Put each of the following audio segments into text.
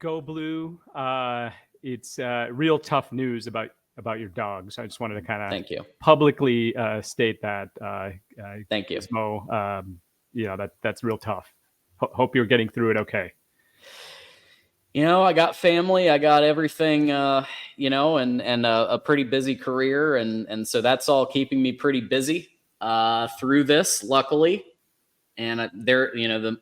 Go Blue. It's real tough news about your dogs. I just wanted to kind of Thank you. publicly state that. Thank you. Gizmo, that's real tough. Hope you're getting through it okay. I got family, I got everything, and a pretty busy career, and so that's all keeping me pretty busy through this, luckily. And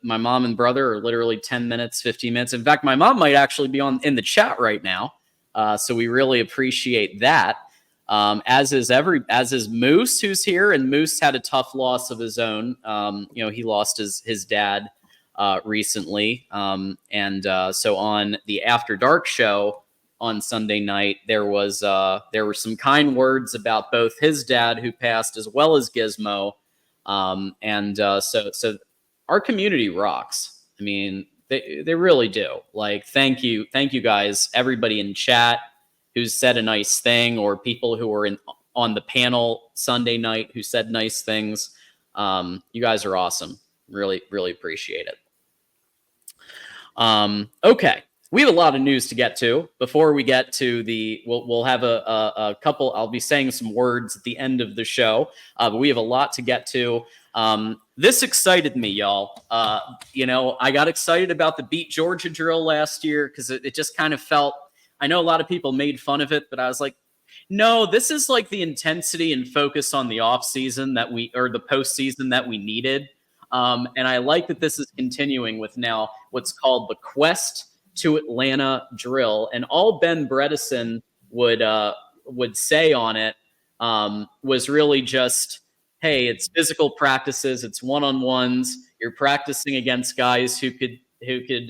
my mom and brother are literally 10 minutes, 15 minutes. In fact, my mom might actually be in the chat right now. So we really appreciate that. As is Moose, who's here, and Moose had a tough loss of his own. He lost his dad recently. So on the After Dark show on Sunday night, there were some kind words about both his dad, who passed, as well as Gizmo. So our community rocks. I mean, they really do. Like, thank you guys, everybody in chat who's said a nice thing, or people who were on the panel Sunday night who said nice things. You guys are awesome. Really, really appreciate it. Okay. We have a lot of news to get to before we get to we'll have a couple. I'll be saying some words at the end of the show, but we have a lot to get to. This excited me, y'all. I got excited about the Beat Georgia drill last year because it just kind of felt, I know a lot of people made fun of it, but I was like, no, this is like the intensity and focus on the off season or the postseason that we needed. And I like that this is continuing with now what's called the Quest to Atlanta drill. And all Ben Bredesen would say on it was really just, hey, it's physical practices, it's one-on-ones. You're practicing against guys who could be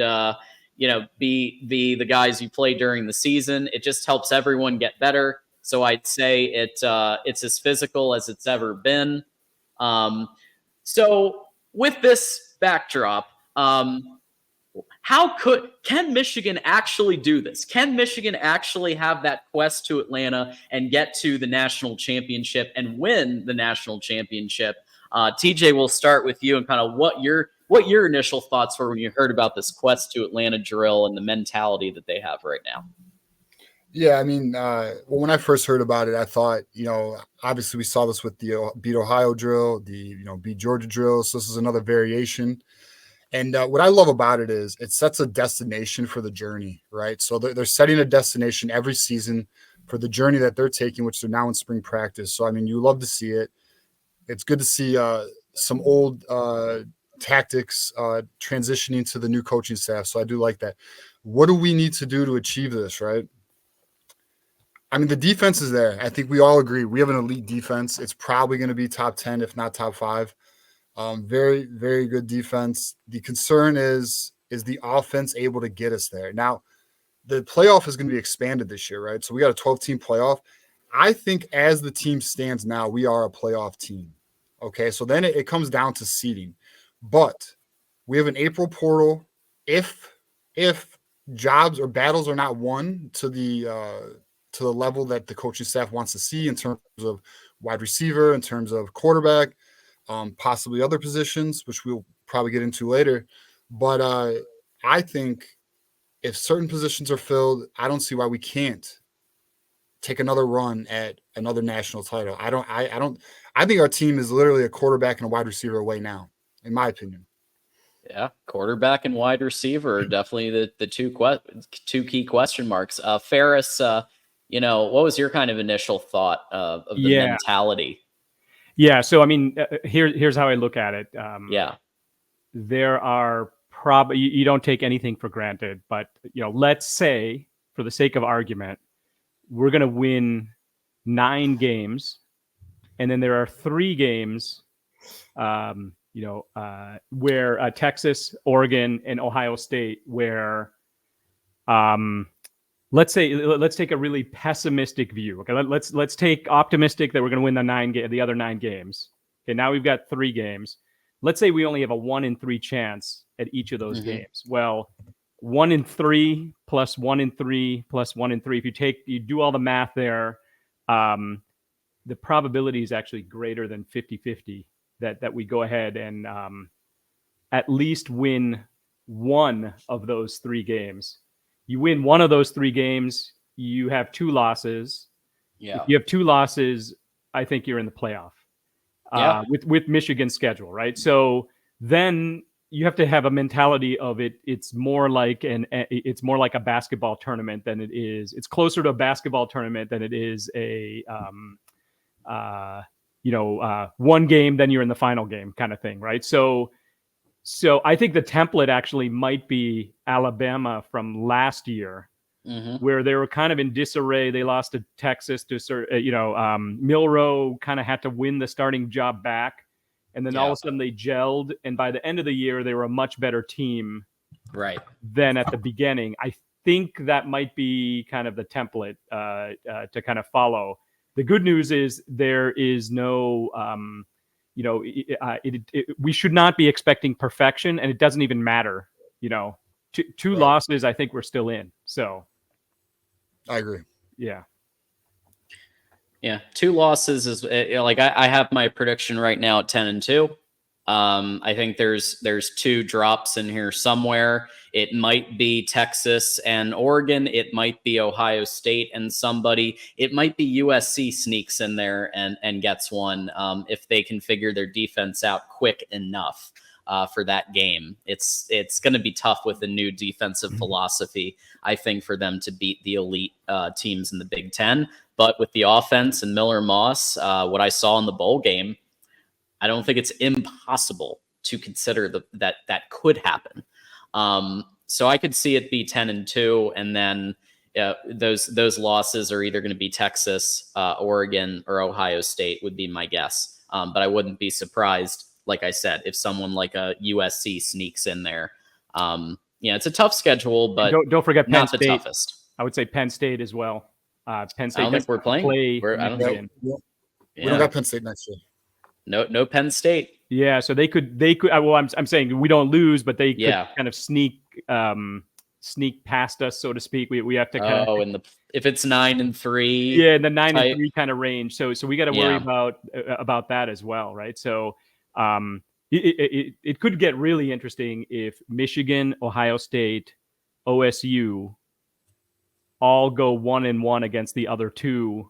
the guys you play during the season. It just helps everyone get better. So I'd say it's as physical as it's ever been. So with this backdrop, can Michigan actually do this? Can Michigan actually have that quest to Atlanta and get to the national championship and win the national championship? TJ, we'll start with you and kind of what your initial thoughts were when you heard about this quest to Atlanta drill and the mentality that they have right now. Yeah, I mean, when I first heard about it, I thought, obviously we saw this with the Beat Ohio drill, the Beat Georgia drill. So this is another variation. And what I love about it is it sets a destination for the journey, right? So they're setting a destination every season for the journey that they're taking, which they're now in spring practice. So, I mean, you love to see it. It's good to see some old tactics transitioning to the new coaching staff. So I do like that. What do we need to do to achieve this, right? I mean, the defense is there. I think we all agree. We have an elite defense. It's probably going to be top 10, if not top 5. Very, very good defense. The concern is the offense able to get us there? Now, the playoff is going to be expanded this year, right? So we got a 12-team playoff. I think as the team stands now, we are a playoff team. Okay, so then it comes down to seeding. But we have an April portal. If jobs or battles are not won to the level that the coaching staff wants to see in terms of wide receiver, in terms of quarterback, possibly other positions, which we'll probably get into later. But I think if certain positions are filled, I don't see why we can't take another run at another national title. I think our team is literally a quarterback and a wide receiver away now, in my opinion. Yeah, quarterback and wide receiver are definitely the two key question marks. Ferris, what was your kind of initial thought of the mentality? Yeah, so I mean, here's how I look at it. There are probably, you don't take anything for granted, but let's say, for the sake of argument, we're going to win 9 games, and then there are 3 games, where Texas, Oregon, and Ohio State, where let's take a really pessimistic view. Okay, let's take optimistic that we're going to win the other 9 games. Okay, now we've got 3 games. Let's say we only have a 1 in 3 chance at each of those games. Well, 1 in 3 plus 1 in 3 plus 1 in 3. If you do all the math there, the probability is actually greater than 50-50 that we go ahead and at least win one of those 3 games. You win one of those 3 games, you have 2 losses. Yeah. If you have 2 losses, I think you're in the playoff. Yeah. With Michigan's schedule, right? So then you have to have a mentality of it. It's more like a basketball tournament than it is. It's closer to a basketball tournament than it is a one game, then you're in the final game kind of thing, right? So I think the template actually might be Alabama from last year, where they were kind of in disarray. They lost to Texas to Milroe kind of had to win the starting job back. And then all of a sudden they gelled. And by the end of the year, they were a much better team than at the beginning. I think that might be kind of the template to kind of follow. The good news is there is no, we should not be expecting perfection, and it doesn't even matter. Two losses, I think we're still in. So I agree. Yeah, 2 losses is like I have my prediction right now at 10-2. I think there's 2 drops in here somewhere. It might be Texas and Oregon. It might be Ohio State and somebody. It might be USC sneaks in there and gets one if they can figure their defense out quick enough for that game. It's going to be tough with a new defensive philosophy, I think, for them to beat the elite teams in the Big Ten. But with the offense and Miller Moss, what I saw in the bowl game, I don't think it's impossible to consider that could happen. So I could see it be 10-2, and then those losses are either going to be Texas, Oregon, or Ohio State would be my guess. But I wouldn't be surprised, like I said, if someone like a USC sneaks in there. It's a tough schedule, but don't forget Penn not State. the toughest. I would say Penn State as well. Penn State. I don't think we're playing. We don't got Penn State next year. No Penn State. Yeah, so they could. Well, I'm saying we don't lose, but they could kind of sneak past us, so to speak. We have to kind of. If it's 9-3. Yeah, in the 9-3 kind of range. So we got to worry about that as well, right? So it could get really interesting if Michigan, Ohio State, OSU all go 1-1 against the other 2.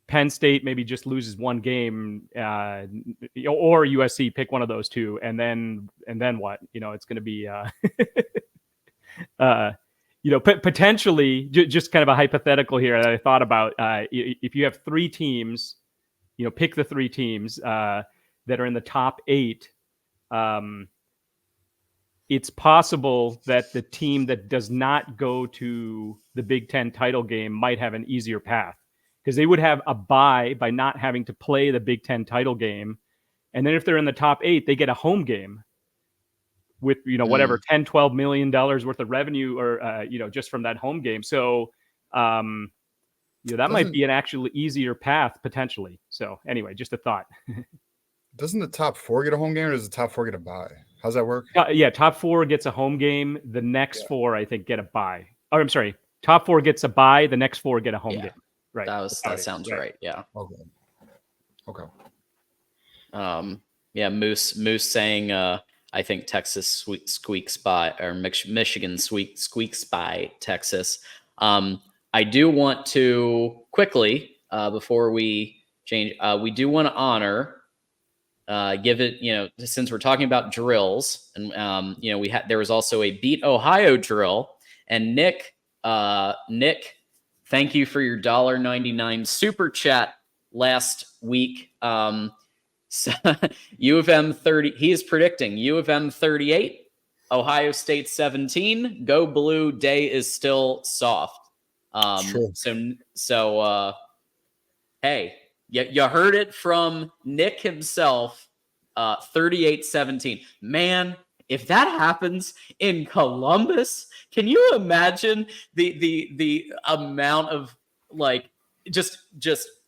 Penn State maybe just loses 1 game, or USC pick one of those 2, and then what? It's going to be, potentially just kind of a hypothetical here that I thought about. If you have 3 teams, pick the 3 teams that are in the top 8. It's possible that the team that does not go to the Big Ten title game might have an easier path, because they would have a bye by not having to play the Big Ten title game. And then if they're in the top 8, they get a home game with, whatever, $10, $12 million worth of revenue, or, just from that home game. So, that might be an actually easier path potentially. So anyway, just a thought. Doesn't the top 4 get a home game, or does the top 4 get a bye? How's that work? Top 4 gets a home game. The next 4, I think, get a bye. Oh, I'm sorry. Top 4 gets a bye. The next 4 get a home game. Right. That sounds right. Yeah. Okay. Moose saying, I think Texas squeaks by, or Michigan squeaks by Texas. I do want to quickly, before we change, we do want to honor, give it, since we're talking about drills, and there was also a Beat Ohio drill, and Nick, thank you for your $1.99 super chat last week. So U of M 30. He is predicting U of M 38, Ohio State 17. Go Blue. Day is still soft. So hey, you heard it from Nick himself. 38-17. Man, if that happens in Columbus, can you imagine the amount of just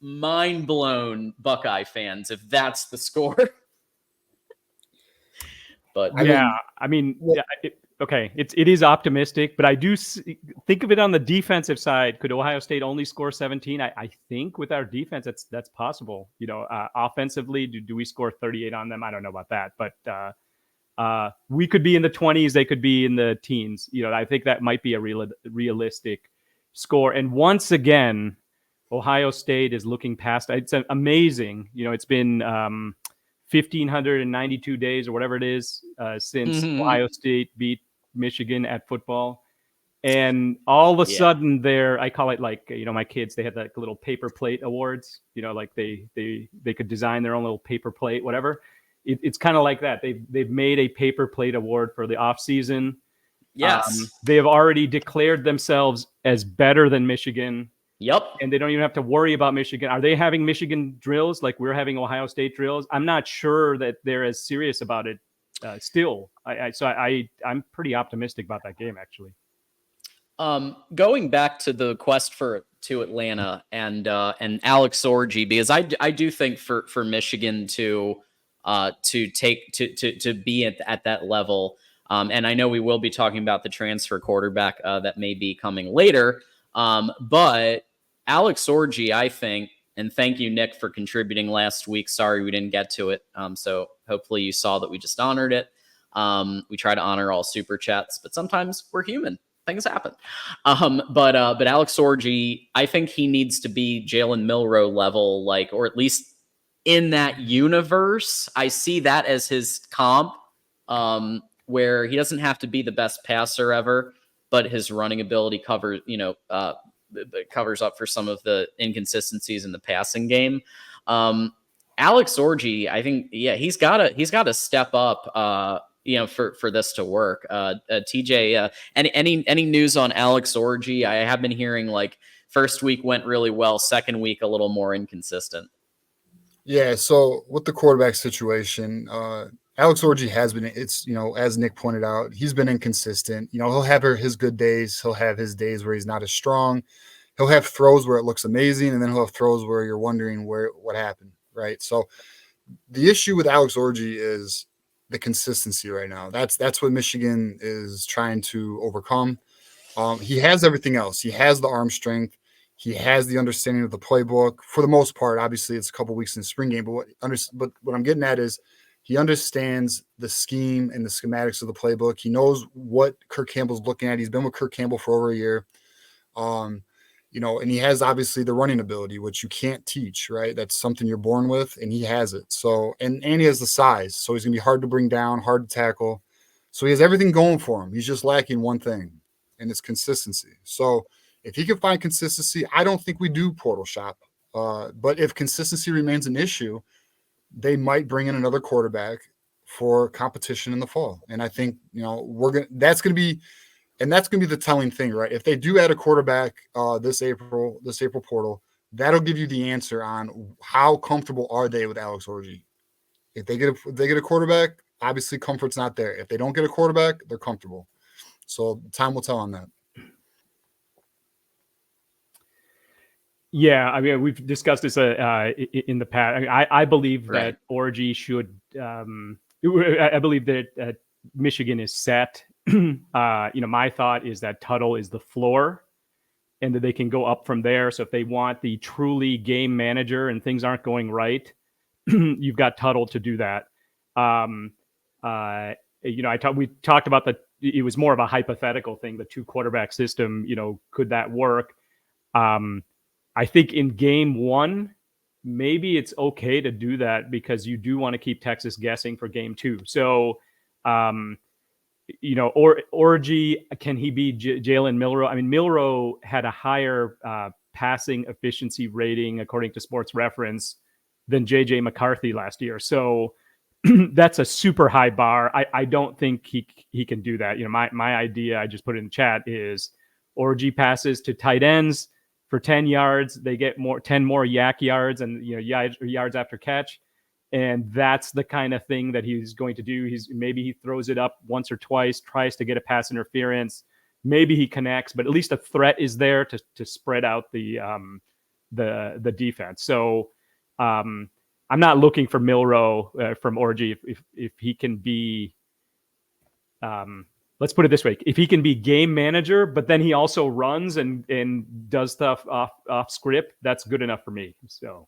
mind blown Buckeye fans if that's the score? But it is optimistic, but I do think of it on the defensive side. Could Ohio State only score 17? I think with our defense, that's possible. Offensively, do we score 38 on them? I don't know about that, but We could be in the 20s, they could be in the teens. I think that might be a realistic score. And once again, Ohio State is looking past. It's amazing. It's been 1,592 days or whatever it is since Ohio State beat Michigan at football. And all of a sudden I call it like, my kids, they had like little paper plate awards, like they could design their own little paper plate, whatever. It's kind of like that. They've made a paper plate award for the off season. Yes. They have already declared themselves as better than Michigan. Yep. And they don't even have to worry about Michigan. Are they having Michigan drills like we're having Ohio State drills? I'm not sure that they're as serious about it still. I'm pretty optimistic about that game, actually. Going back to the quest to Atlanta and Alex Orji, because I do think for Michigan to be at that level, and I know we will be talking about the transfer quarterback that may be coming later, but Alex Orji, I think, and thank you, Nick, for contributing last week. Sorry we didn't get to it, so hopefully you saw that we just honored it. We try to honor all super chats, but sometimes we're human. Things happen. But Alex Orji, I think he needs to be Jalen Milroe level, or at least in that universe. I see that as his comp, where he doesn't have to be the best passer ever, but his running ability covers up for some of the inconsistencies in the passing game. Alex Orji, I think, he's got to step up. For this to work. TJ, any news on Alex Orji? I have been hearing first week went really well, second week a little more inconsistent. Yeah, so with the quarterback situation, Alex Orji has been, as Nick pointed out, he's been inconsistent. He'll have his good days. He'll have his days where he's not as strong. He'll have throws where it looks amazing, and then he'll have throws where you're wondering what happened, right? So the issue with Alex Orji is the consistency right now. That's what Michigan is trying to overcome. He has everything else. He has the arm strength. He has the understanding of the playbook for the most part. Obviously, it's a couple weeks in the spring game, but what I'm getting at is he understands the scheme and the schematics of the playbook. He knows what Kirk Campbell's looking at. He's been with Kirk Campbell for over a year. And he has obviously the running ability, which you can't teach, right? That's something you're born with, and he has it. So, and he has the size, so he's gonna be hard to bring down, hard to tackle. So he has everything going for him. He's just lacking one thing, and it's consistency. So if he can find consistency, I don't think we do portal shop. But if consistency remains an issue, they might bring in another quarterback for competition in the fall. And I think, that's gonna be the telling thing, right? If they do add a quarterback this April portal, that'll give you the answer on how comfortable are they with Alex Orji. If they get a quarterback, obviously comfort's not there. If they don't get a quarterback, they're comfortable. So time will tell on that. Yeah, I mean, we've discussed this in the past. I believe that Orji should. I believe that Michigan is set. My thought is that Tuttle is the floor, and that they can go up from there. So if they want the truly game manager and things aren't going right, you've got Tuttle to do that. We talked about it was more of a hypothetical thing, the two quarterback system. Could that work? I think in game one, maybe it's okay to do that because you do want to keep Texas guessing for game two. So, Orji, can he be Jalen Milroe? I mean, Milroe had a higher passing efficiency rating, according to Sports Reference, than J.J. McCarthy last year. So that's a super high bar. I don't think he can do that. My idea, I just put it in the chat, is Orji passes to tight ends for 10 yards. They get 10 more yak yards and yards after catch. And that's the kind of thing that he's going to do. Maybe he throws it up once or twice, tries to get a pass interference. Maybe he connects, but at least a threat is there to spread out the defense. So I'm not looking for Milroe from Orji if he can be. Let's put it this way: if he can be game manager, but then he also runs and does stuff off script, that's good enough for me. So.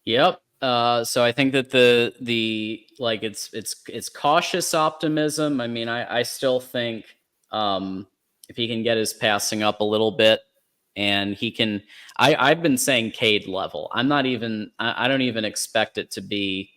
Yep. So I think that the like it's cautious optimism. I mean, I still think if he can get his passing up a little bit, and he can, I've been saying Cade level. I'm not even I don't even expect it to be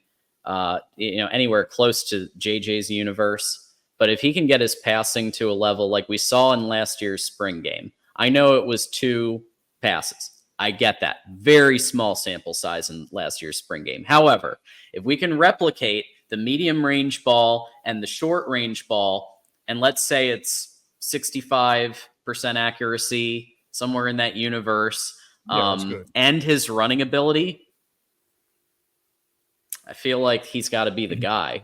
anywhere close to JJ's universe. But if he can get his passing to a level like we saw in last year's spring game, I know it was 2 passes. I get that. Very small sample size in last year's spring game. However, if we can replicate the medium range ball and the short range ball, and let's say it's 65% accuracy, somewhere in that universe, and his running ability, I feel like he's got to be the guy.